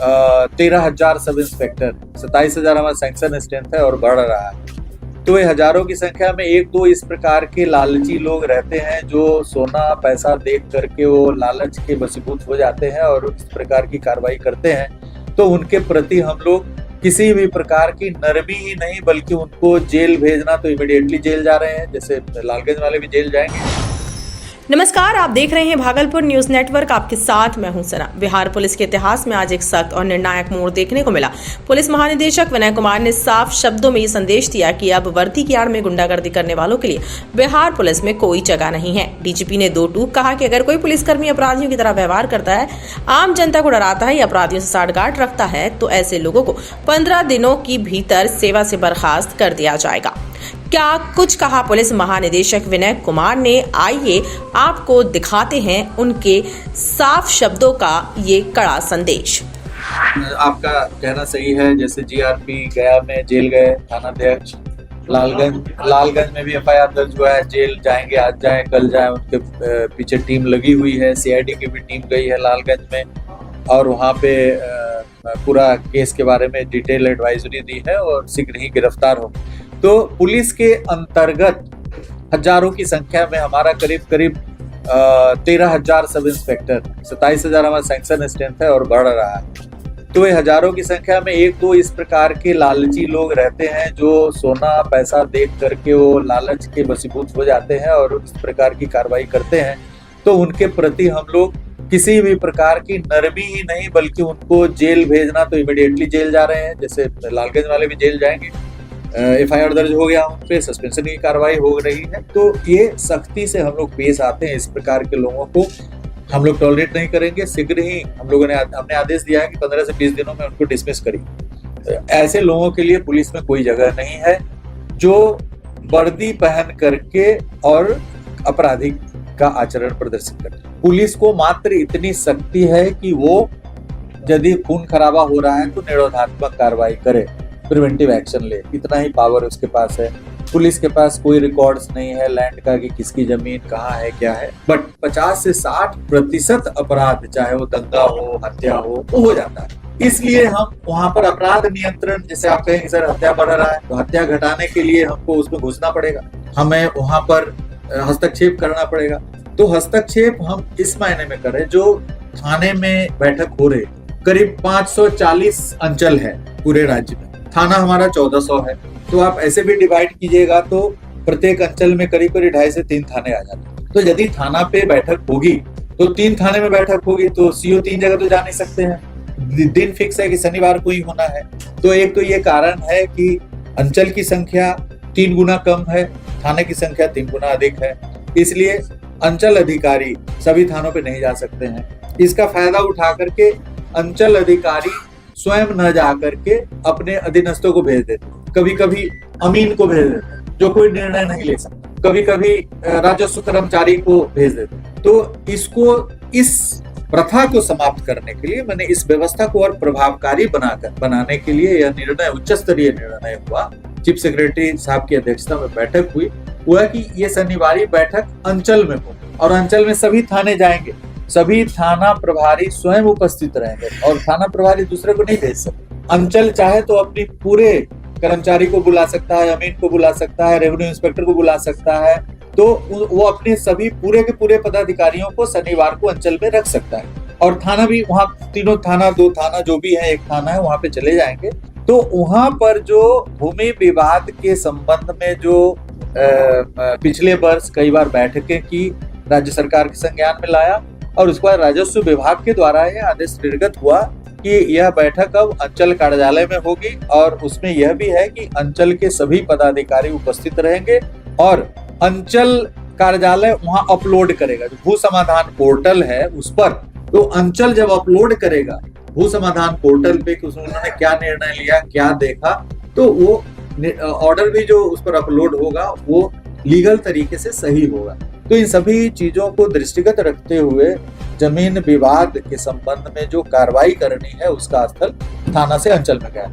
13,000 sub inspector, 27,000 हमारा sanction strength है और बढ़ रहा है। तो ये हजारों की संख्या में एक दो इस प्रकार के लालची लोग रहते हैं जो सोना पैसा देख करके वो लालच के वशीभूत हो जाते हैं और इस प्रकार की कार्रवाई करते हैं। तो उनके प्रति हम लोग किसी भी प्रकार की नरमी ही नहीं बल्कि उनको जेल भेजना, तो इमीडिएटली जेल जा रहे हैं, जैसे लालगंज वाले भी जेल जाएंगे। नमस्कार, आप देख रहे हैं भागलपुर न्यूज नेटवर्क। आपके साथ मैं हूं सना। बिहार पुलिस के इतिहास में आज एक सख्त और निर्णायक मोड़ देखने को मिला। पुलिस महानिदेशक विनय कुमार ने साफ शब्दों में ये संदेश दिया कि अब वर्दी की आड़ में गुंडागर्दी करने वालों के लिए बिहार पुलिस में कोई जगह नहीं है। डीजीपी ने दो टूक कहा कि अगर कोई पुलिसकर्मी अपराधियों की तरह व्यवहार करता है, आम जनता को डराता है या अपराधियों से साठगांठ रखता है, तो ऐसे लोगों को 15 दिनों की भीतर सेवा से बर्खास्त कर दिया जाएगा। क्या कुछ कहा पुलिस महानिदेशक विनय कुमार ने, आइए आपको दिखाते हैं उनके साफ शब्दों का ये कड़ा संदेश। आपका कहना सही है, जैसे जीआरपी गया में जेल गए थानाध्यक्ष, लालगंज में भी एफआईआर दर्ज हुआ है, जेल जाएंगे, आज जाए कल जाए, उनके पीछे टीम लगी हुई है, सीआईडी की भी टीम गई है लालगंज में और वहाँ पे पूरा केस के बारे में डिटेल एडवाइजरी दी है और शीघ्र ही गिरफ्तार हो। तो पुलिस के अंतर्गत हजारों की संख्या में हमारा करीब 13,000 सब इंस्पेक्टर, 27,000 हमारा सैंक्शन स्ट्रेंथ है और बढ़ रहा है। तो ये हजारों की संख्या में एक दो इस प्रकार के लालची लोग रहते हैं जो सोना पैसा देख करके वो लालच के वशीभूत हो जाते हैं और इस प्रकार की कार्रवाई करते हैं। तो उनके प्रति हम लोग किसी भी प्रकार की नरमी ही नहीं बल्कि उनको जेल भेजना, तो इमीडिएटली जेल जा रहे हैं, जैसे लालगंज वाले भी जेल जाएंगे। एफआईआर दर्ज हो गया, उन पे सस्पेंशन की कार्रवाई हो रही है। तो ये सख्ती से हम लोग पेश आते हैं, इस प्रकार के लोगों को हम लोग टॉलरेट नहीं करेंगे। शीघ्र ही हमने आदेश दिया है कि 15 से 20 दिनों में उनको डिसमिस करिए। ऐसे लोगों के लिए पुलिस में कोई जगह नहीं है जो वर्दी पहन करके और आपराधिक का आचरण प्रदर्शित करते। पुलिस को मात्र इतनी शक्ति है कि वो यदि खून खराबा हो रहा है तो निरोधात्मक कार्रवाई करे, प्रिवेंटिव एक्शन ले, इतना ही पावर उसके पास है। पुलिस के पास कोई रिकॉर्ड्स नहीं है लैंड का कि किसकी जमीन कहाँ है क्या है, बट 50 से 60% अपराध, चाहे वो दंगा हो, हत्या हो जाता है। इसलिए हम वहाँ पर अपराध नियंत्रण, जैसे आप कहेंगे सर हत्या बढ़ रहा है, तो हत्या घटाने के लिए हमको उसमें घुसना पड़ेगा, हमें वहाँ पर हस्तक्षेप करना पड़ेगा। तो हस्तक्षेप हम इस मायने में करें, जो थाने में बैठक हो रही, करीब 540 अंचल है पूरे राज्य में, थाना हमारा 1400 है। तो आप ऐसे भी डिवाइड कीजिएगा तो प्रत्येक अंचल में करीब 2.5 से 3 थाने आ जाते हैं। तो यदि थाना पे बैठक होगी तो 3 थाने में बैठक होगी, तो सीओ 3 जगह तो जा नहीं सकते हैं, दिन फिक्स है कि शनिवार को ही होना है। तो एक तो ये कारण है कि अंचल की संख्या 3 गुना कम है, थाने की संख्या 3 गुना अधिक है, इसलिए अंचल अधिकारी सभी थानों पे नहीं जा सकते हैं। इसका फायदा उठा करके अंचल अधिकारी स्वयं न जा करके अपने अधीनस्थों को भेज देते, कभी कभी अमीन को भेज देते जो कोई निर्णय नहीं ले सकता, कभी कभी राजस्व कर्मचारी को भेज देते। तो इस प्रथा को समाप्त करने के लिए मैंने इस व्यवस्था को और प्रभावकारी बनाने के लिए यह निर्णय, उच्च स्तरीय निर्णय हुआ। चीफ सेक्रेटरी साहब की अध्यक्षता में बैठक हुआ कि ये शनिवारी बैठक अंचल में हो और अंचल में सभी थाने जाएंगे, सभी थाना प्रभारी स्वयं उपस्थित रहेंगे और थाना प्रभारी दूसरे को नहीं भेज सकते। अंचल चाहे तो अपनी पूरे कर्मचारी को बुला सकता है, अमीन को बुला सकता है, रेवेन्यू इंस्पेक्टर को बुला सकता है, तो वो अपने सभी पूरे के पूरे पदाधिकारियों को शनिवार को अंचल में रख सकता है। और थाना भी, वहाँ तीनों थाना, 2 थाना जो भी है, एक थाना है, वहाँ पे चले जाएंगे। तो वहाँ पर जो भूमि विवाद के संबंध में जो पिछले वर्ष कई बार बैठकें की, राज्य सरकार के संज्ञान में लाया और उसके बाद राजस्व विभाग के द्वारा यह आदेश निर्गत हुआ कि यह बैठक अब अंचल कार्यालय में होगी और उसमें यह भी है कि अंचल के सभी पदाधिकारी उपस्थित रहेंगे और अंचल कार्यालय वहां अपलोड करेगा, जो भू समाधान पोर्टल है उस पर। तो अंचल जब अपलोड करेगा भू समाधान पोर्टल पे कि उन्होंने क्या निर्णय लिया, क्या देखा, तो वो ऑर्डर भी जो उस पर अपलोड होगा वो लीगल तरीके से सही होगा। तो इन सभी चीजों को दृष्टिगत रखते हुए जमीन विवाद के संबंध में जो कार्रवाई करनी है उसका स्थल थाना से अंचल में गया।